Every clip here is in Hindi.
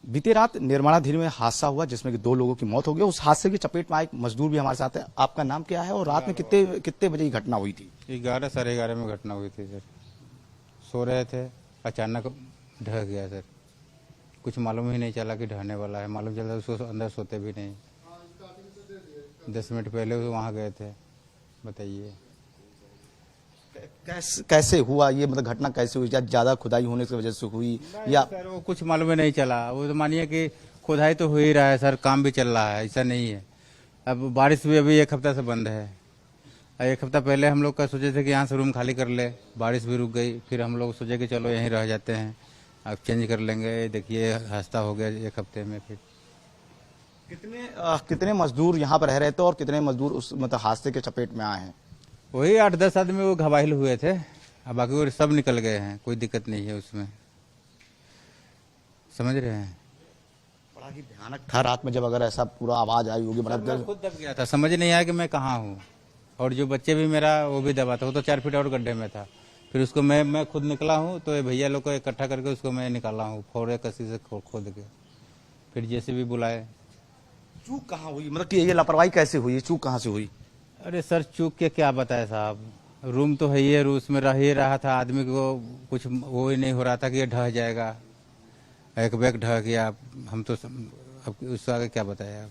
बीती रात निर्माणाधीन में हादसा हुआ जिसमें कि 2 लोगों की मौत हो गई। उस हादसे की चपेट में एक मजदूर भी हमारे साथ है। आपका नाम क्या है और रात में कितने कितने बजे की घटना हुई थी? 11 साढ़े 11 में घटना हुई थी सर। सो रहे थे, अचानक ढह गया सर। कुछ मालूम ही नहीं चला कि ढहने वाला है। मालूम चला उसको अंदर सोते भी नहीं। 10 मिनट पहले वो वहाँ गए थे। बताइए कैसे हुआ ये, मतलब घटना कैसे हुई? क्या ज्यादा खुदाई होने की वजह से हुई या सर वो कुछ मालूम ही नहीं चला। वो तो मानिए कि खुदाई तो हो ही रहा है सर, काम भी चल रहा है, ऐसा नहीं है। अब बारिश भी अभी 1 हफ्ता से बंद है। 1 हफ्ता पहले हम लोग का सोचे थे कि यहाँ से रूम खाली कर ले, बारिश भी रुक गई। फिर हम लोग सोचे कि चलो यहीं रह जाते हैं, अब चेंज कर लेंगे। देखिए हादसा हो गया 1 हफ्ते में। फिर कितने मजदूर यहाँ पर रह रहे थे और कितने मजदूर उस मतलब हादसे के चपेट में आए हैं? वही 8-10 आदमी वो घबाइल हुए थे, अब बाकी वो सब निकल गए हैं। कोई दिक्कत नहीं है उसमें, समझ रहे हैं। बड़ा ही भयानक था रात में जब अगर ऐसा पूरा आवाज आई होगी। बड़ा मैं खुद दब गया था, समझ नहीं आया कि मैं कहाँ हूँ। और जो बच्चे भी मेरा वो भी दबा था, वो तो 4 फीट और गड्ढे में था। फिर उसको मैं खुद निकला हूँ, तो ये भैया लोग को इकट्ठा करके उसको मैं निकाला हूँ, फोड़े कसी से खोद के। फिर जेसीबी बुलाए। चूक कहाँ हुई, मतलब कि ये लापरवाही कैसे हुई, चूक कहाँ से हुई? अरे सर चूक के क्या बताए साहब, रूम तो है ही है, उसमें रह ही रहा था। आदमी को कुछ वो ही नहीं हो रहा था कि ये ढह जाएगा। एक बैग ढह गया। हम तो अब उससे आगे क्या बताया, आप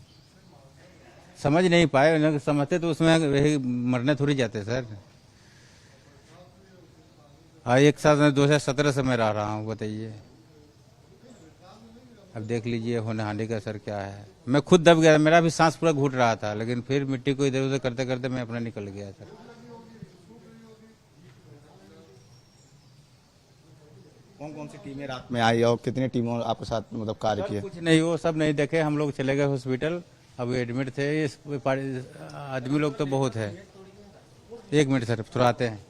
समझ नहीं पाए। समझते तो उसमें वही मरने थोड़ी जाते सर। हाँ, एक साल 2017 से मैं रह रहा हूँ, बताइए। अब देख लीजिए होने हानि का असर क्या है। मैं खुद दब गया, मेरा भी सांस पूरा घुट रहा था, लेकिन फिर मिट्टी को इधर उधर करते करते मैं अपना निकल गया सर। कौन कौन सी टीमें रात में आई और कितनी टीमों आपके साथ मतलब कार्य किए? कुछ नहीं, वो सब नहीं देखे। हम लोग चले गए हॉस्पिटल, अब एडमिट थे। आदमी लोग तो बहुत है। 1 मिनट सर, थोड़ा आते हैं।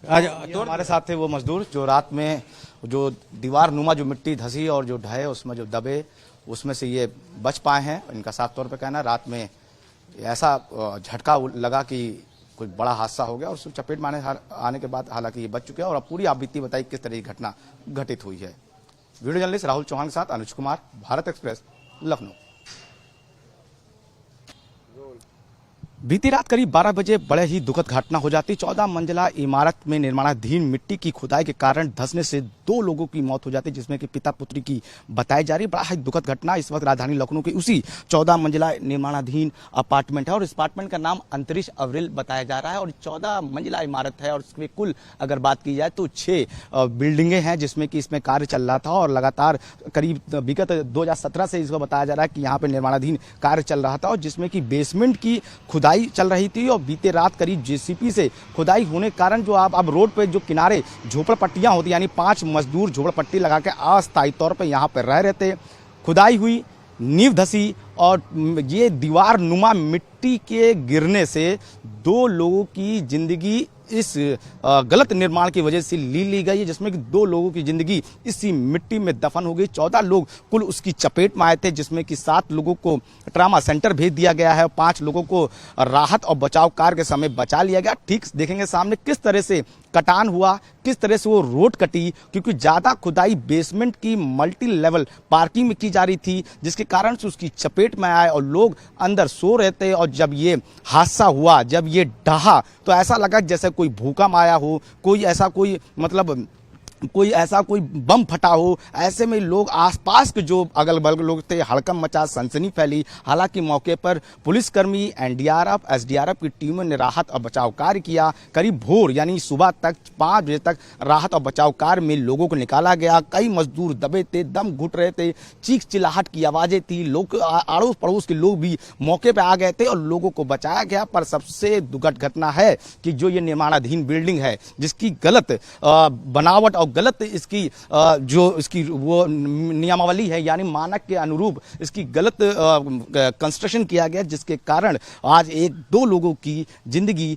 आज तो हमारे साथ थे वो मजदूर जो रात में जो दीवार नुमा जो मिट्टी धसी और जो ढहे उसमें जो दबे, उसमें से ये बच पाए हैं। इनका साफ तौर पे कहना है रात में ऐसा झटका लगा कि कोई बड़ा हादसा हो गया और उसको चपेट में आने के बाद हालांकि ये बच चुके हैं। और अब पूरी आप बीती बताई किस तरह की घटना घटित हुई है। वीडियो जर्नलिस्ट राहुल चौहान के साथ अनुज कुमार, भारत एक्सप्रेस, लखनऊ। बीती रात करीब 12 बजे बड़े ही दुखद घटना हो जाती। 14 मंजिला इमारत में निर्माणाधीन मिट्टी की खुदाई के कारण धंसने से 2 लोगों की मौत हो जाती, जिसमें कि पिता पुत्री की बताई जा रही। बड़ा ही दुखद घटना इस वक्त राजधानी लखनऊ की उसी 14 मंजिला निर्माणाधीन अपार्टमेंट है और इस अपार्टमेंट का नाम अंतरिक्ष अवरिल बताया जा रहा है। और 14 मंजिला इमारत है और इसमें कुल अगर बात की जाए तो 6 बिल्डिंगें हैं जिसमें कि इसमें कार्य चल रहा था। और लगातार करीब विगत 2017 से इसको बताया जा रहा है कि यहाँ पे निर्माणाधीन कार्य चल रहा था और जिसमें कि बेसमेंट की खुदाई चल रही थी। और बीते रात करीब जेसीपी से खुदाई होने के कारण जो आप अब रोड पे जो किनारे झोपड़पट्टियां होती, यानी 5 मजदूर झोपड़पट्टी लगा के अस्थायी तौर पे यहाँ पर रह रहे थे। खुदाई हुई, नींव धसी और ये दीवार नुमा मिट्टी के गिरने से 2 लोगों की जिंदगी इस गलत निर्माण की वजह से ली गई है, जिसमें कि 2 लोगों की जिंदगी इसी मिट्टी में दफन हो गई। 14 लोग कुल उसकी चपेट में आए थे, जिसमें कि 7 लोगों को ट्रामा सेंटर भेज दिया गया है और 5 लोगों को राहत और बचाव कार्य के समय बचा लिया गया। ठीक देखेंगे सामने किस तरह से कटान हुआ, किस तरह से वो रोड कटी, क्योंकि ज्यादा खुदाई बेसमेंट की मल्टी लेवल पार्किंग में की जा रही थी, जिसके कारण से उसकी चपेट में आए और लोग अंदर सो रहे थे। और जब ये हादसा हुआ, जब ये ढहा, तो ऐसा लगा जैसे कोई भूकंप आया हो, कोई ऐसा कोई मतलब कोई बम फटा हो। ऐसे में लोग आसपास के जो अगल बगल लोग थे, हड़कंप मचा, सनसनी फैली। हालांकि मौके पर पुलिसकर्मी, एनडीआरएफ, एसडीआरएफ की टीमों ने राहत और बचाव कार्य किया। करीब भोर यानी सुबह तक 5 बजे तक राहत और बचाव कार्य में लोगों को निकाला गया। कई मजदूर दबे थे, दम घुट रहे थे, चीख चिल्लाहट की आवाजें थी। लोग अड़ोस पड़ोस के लोग भी मौके पर आ गए थे और लोगों को बचाया गया। पर सबसे दुखद घटना है कि जो ये निर्माणाधीन बिल्डिंग है, जिसकी गलत बनावट और गलत इसकी जो इसकी वो नियमावली है, यानी मानक के अनुरूप इसकी गलत कंस्ट्रक्शन किया गया, जिसके कारण आज 1-2 लोगों की जिंदगी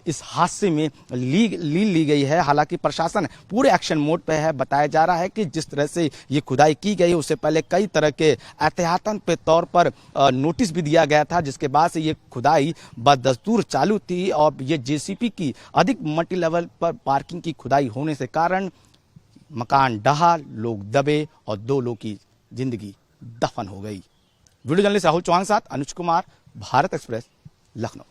इस हादसे में ली गई है। हालांकि प्रशासन पूरे एक्शन मोड पे है। बताया जा रहा है कि जिस तरह से ये खुदाई की गई, उससे पहले कई तरह के एहतियातन पे तौर पर नोटिस भी दिया गया था, जिसके बाद से ये खुदाई बदस्तूर चालू थी। और ये जेसीपी की अधिक मल्टी लेवल पर पार्किंग की खुदाई होने से कारण मकान ढहा, लोग दबे और 2 लोगों की जिंदगी दफन हो गई। वीडियो जर्नलिस्ट राहुल चौहान के साथ अनुज कुमार, भारत एक्सप्रेस, लखनऊ।